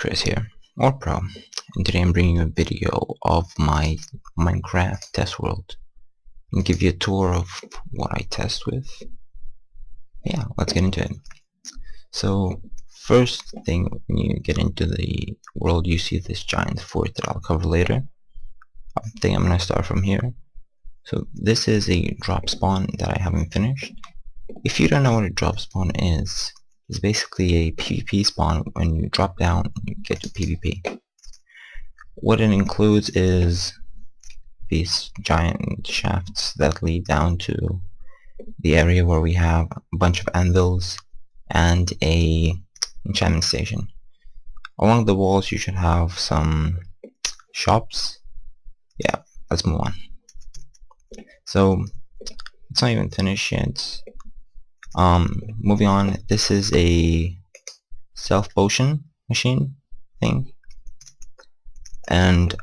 Chris here, or Pro, and today I'm bringing you a video of my Minecraft test world and give you a tour of what I test with. Yeah, let's get into it. So first thing, when you get into the world, you see this giant fort that I'll cover later. I think I'm gonna start from here. So this is a drop spawn that I haven't finished. If you don't know what a drop spawn is, it's basically a PvP spawn. When you drop down, you get to PvP. What it includes is these giant shafts that lead down to the area where we have a bunch of anvils and a enchantment station. Along the walls you should have some shops. Yeah, let's move on. So it's not even finished yet. Moving on, this is a self potion machine thing. And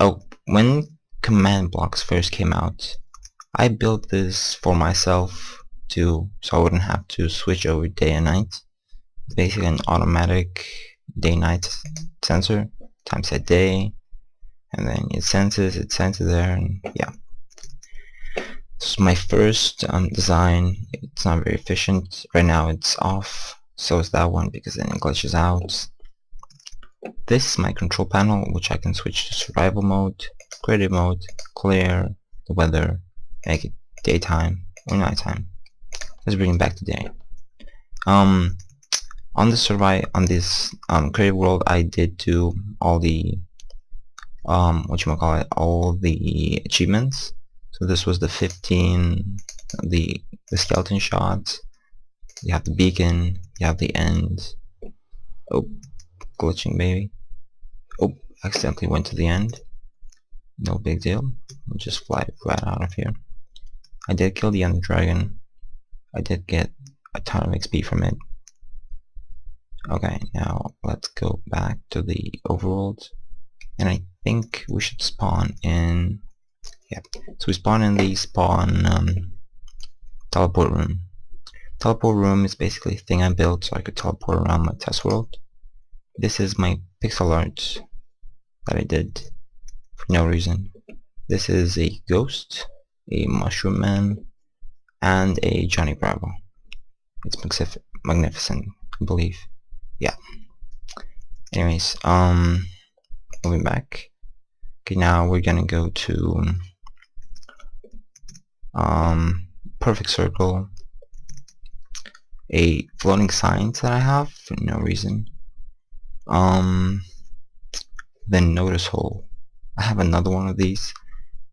when command blocks first came out, I built this for myself so I wouldn't have to switch over day and night. It's basically an automatic day-night sensor. Time set day, and then it senses there, and yeah. This is my first design. It's not very efficient. Right now it's off, so is that one because then it glitches out. This is my control panel, which I can switch to survival mode, creative mode, clear, the weather, make it daytime or nighttime. Let's bring it back to day. On this creative world, I did do all the all the achievements. So this was the 15, the skeleton shots. You have the beacon, you have the end. Oh, glitching baby. Oh, accidentally went to the end. No big deal. I'll just fly right out of here. I did kill the Ender Dragon. I did get a ton of XP from it. Okay, now let's go back to the overworld. And I think we should spawn in... Yeah, so we spawn in the teleport room. Teleport room is basically a thing I built so I could teleport around my test world. This is my pixel art that I did for no reason. This is a ghost, a mushroom man, and a Johnny Bravo. It's magnificent, I believe. Yeah. Anyways, moving back. Okay, now we're gonna go to perfect circle, a floating sign that I have for no reason. Then notice hole. I have another one of these.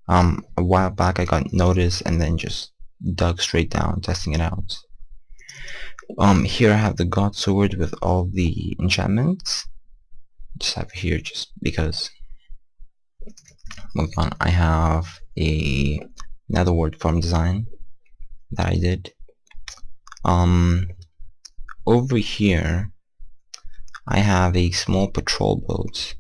A while back I got notice and then just dug straight down testing it out. Here I have the God Sword with all the enchantments. Just have it here just because. Moving on, I have a netherward farm design that I did. Over here I have a small patrol boat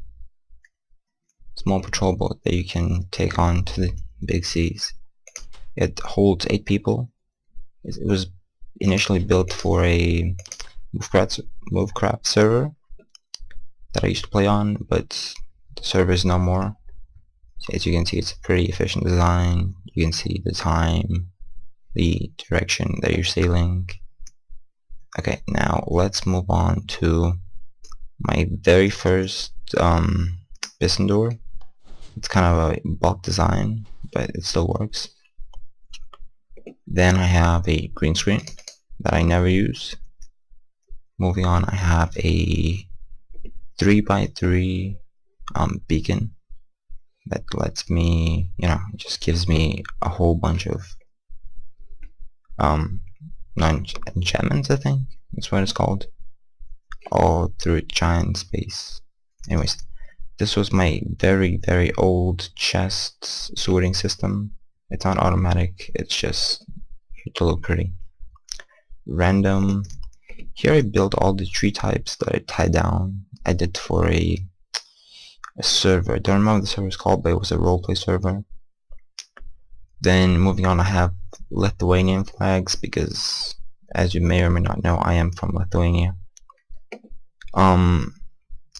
that you can take on to the big seas. It holds 8 people. It was initially built for a Movecraft server that I used to play on, but the server is no more. So as you can see, it's a pretty efficient design. You can see the time, the direction that you're sailing. Okay, now let's move on to my very first piston door. It's kind of a bulk design, but it still works. Then I have a green screen that I never use. Moving on, I have a 3x3 beacon that lets me, just gives me a whole bunch of enchantments, I think that's what it's called, all through giant space. Anyways, this was my very old chest sorting system. It's not automatic, it's just here to look pretty. Random. Here I built all the tree types that I tied down. I did for a server. I don't remember what the server is called, but it was a roleplay server. Then moving on, I have Lithuanian flags because, as you may or may not know, I am from Lithuania.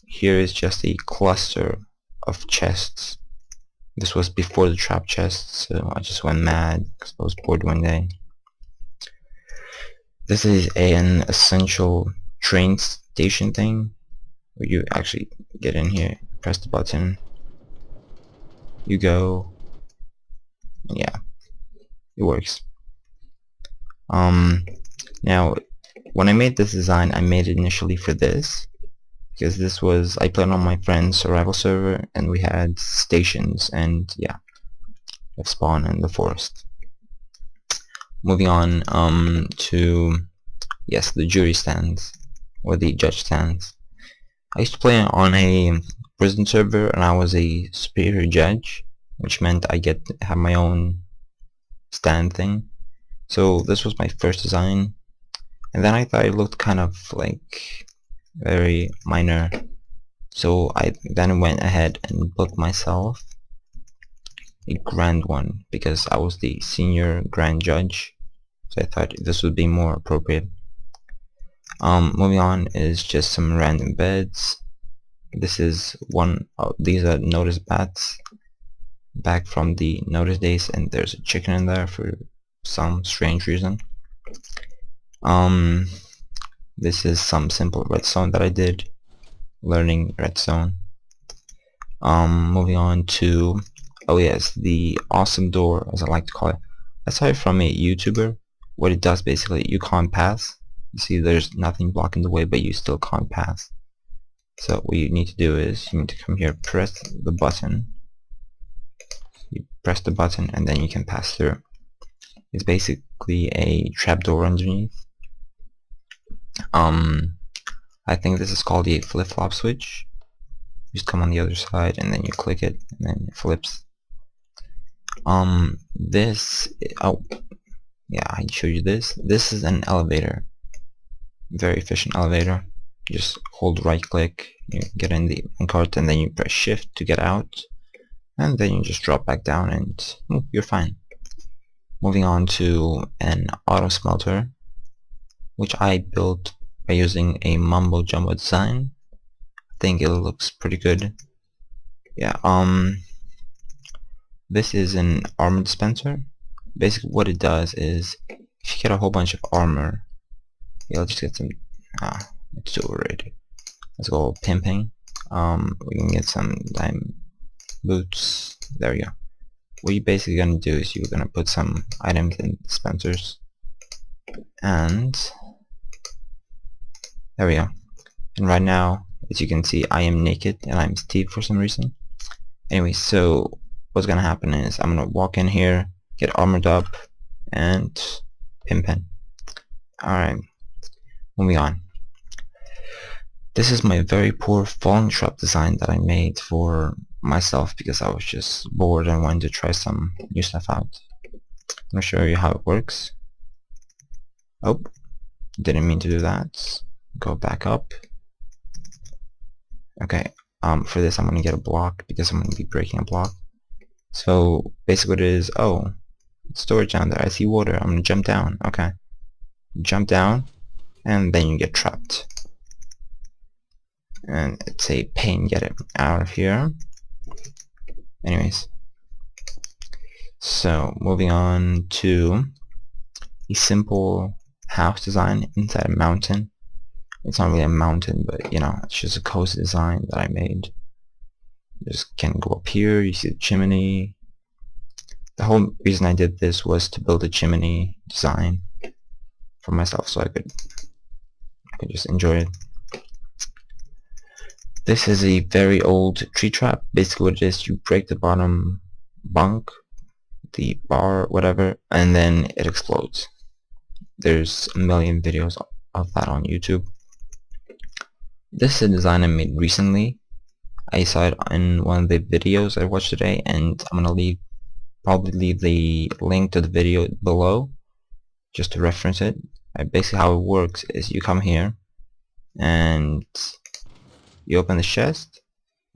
here is just a cluster of chests. This was before the trap chests, so I just went mad because I was bored one day. This is an essential train station thing where you actually get in here, press the button, you go, yeah, it works. Now when I made this design, I made it initially for this because this was, I played on my friend's survival server and we had stations and yeah, I've spawned in the forest. Moving on to, yes, the jury stands or the judge stands. I used to play on a prison server and I was a superior judge, which meant I get to have my own stand thing. So this was my first design, and then I thought it looked kind of like very minor, so I then went ahead and built myself a grand one because I was the senior grand judge, so I thought this would be more appropriate. Moving on is just some random beds. This is one of these are notice bats back from the notice days, and there's a chicken in there for some strange reason. This is some simple redstone that I did, learning redstone. Moving on to, oh yes, the awesome door, as I like to call it. Aside from a YouTuber, what it does basically, you can't pass. You see there's nothing blocking the way, but you still can't pass. So what you need to do is you need to come here, press the button. You press the button and then you can pass through. It's basically a trapdoor underneath. I think this is called a flip-flop switch. Just come on the other side and then you click it and then it flips. This, oh yeah, I showed you this. This is an elevator, very efficient elevator. You just hold right click, you get in the cart, and then you press shift to get out, and then you just drop back down and you're fine. Moving on to an auto smelter, which I built by using a mumbo jumbo design. I think it looks pretty good. Yeah, this is an armor dispenser. Basically what it does is, if you get a whole bunch of armor, yeah, let's just get some, it's too overrated. Let's go pimping. We can get some diamond boots. There we go. What you're basically gonna do is you're gonna put some items in dispensers, and there we go. And right now, as you can see, I am naked and I'm Steve for some reason. Anyway, so what's gonna happen is I'm gonna walk in here, get armored up, and pimping. Alright, moving on. This is my very poor falling trap design that I made for myself because I was just bored and wanted to try some new stuff out. I'm gonna show you how it works. Oh, didn't mean to do that. Go back up. Okay, for this I'm gonna get a block because I'm gonna be breaking a block. So basically what it is, oh, storage down there, I see water, I'm gonna jump down. Okay, jump down and then you get trapped, and it's a pain get it out of here. Anyways, so moving on to a simple house design inside a mountain. It's not really a mountain, but you know, it's just a cozy design that I made. Just can go up here, you see the chimney. The whole reason I did this was to build a chimney design for myself so I could just enjoy it. This is a very old tree trap. Basically what it is, you break the bottom bunk, the bar, whatever, and then it explodes. There's a million videos of that on YouTube. This is a design I made recently. I saw it in one of the videos I watched today, and I'm gonna probably leave the link to the video below just to reference it. Basically how it works is you come here and you open the chest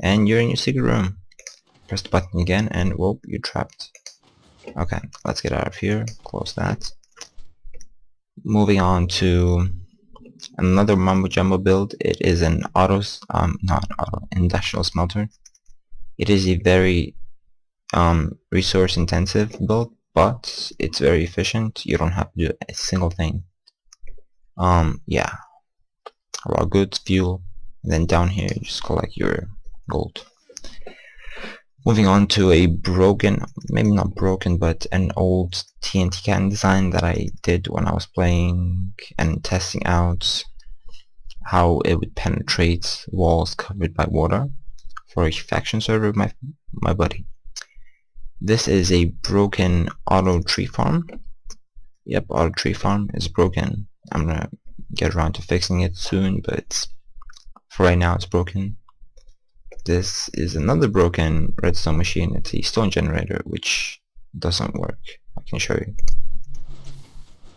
and you're in your secret room. Press the button again and whoop, you're trapped. Okay, let's get out of here, close that. Moving on to Another Mumbo Jumbo build. It is an not auto, industrial smelter. It is a very resource intensive build, but it's very efficient. You don't have to do a single thing. Yeah, raw goods, fuel, and then down here you just collect your gold. Moving on to a broken, maybe not broken, but an old TNT cannon design that I did when I was playing and testing out how it would penetrate walls covered by water for a faction server with my buddy. This is a broken auto tree farm. Yep, auto tree farm is broken. I'm gonna get around to fixing it soon, but for right now it's broken. This is another broken redstone machine. It's a stone generator which doesn't work. I can show you.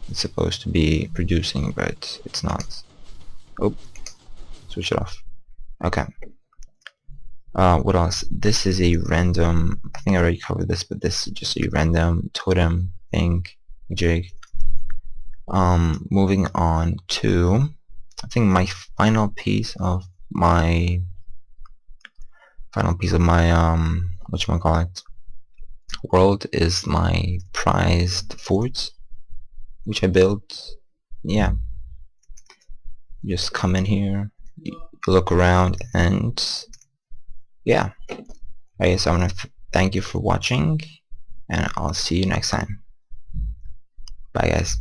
It's supposed to be producing, but it's not. Oh, switch it off. Okay. What else? This is a random, I think I already covered this, but this is just a random totem thing jig. Moving on to, I think my final piece of my whatchamacallit, world is my prized forts, which I built. Yeah, just come in here, look around, and yeah, I guess I want to thank you for watching, and I'll see you next time. Bye guys.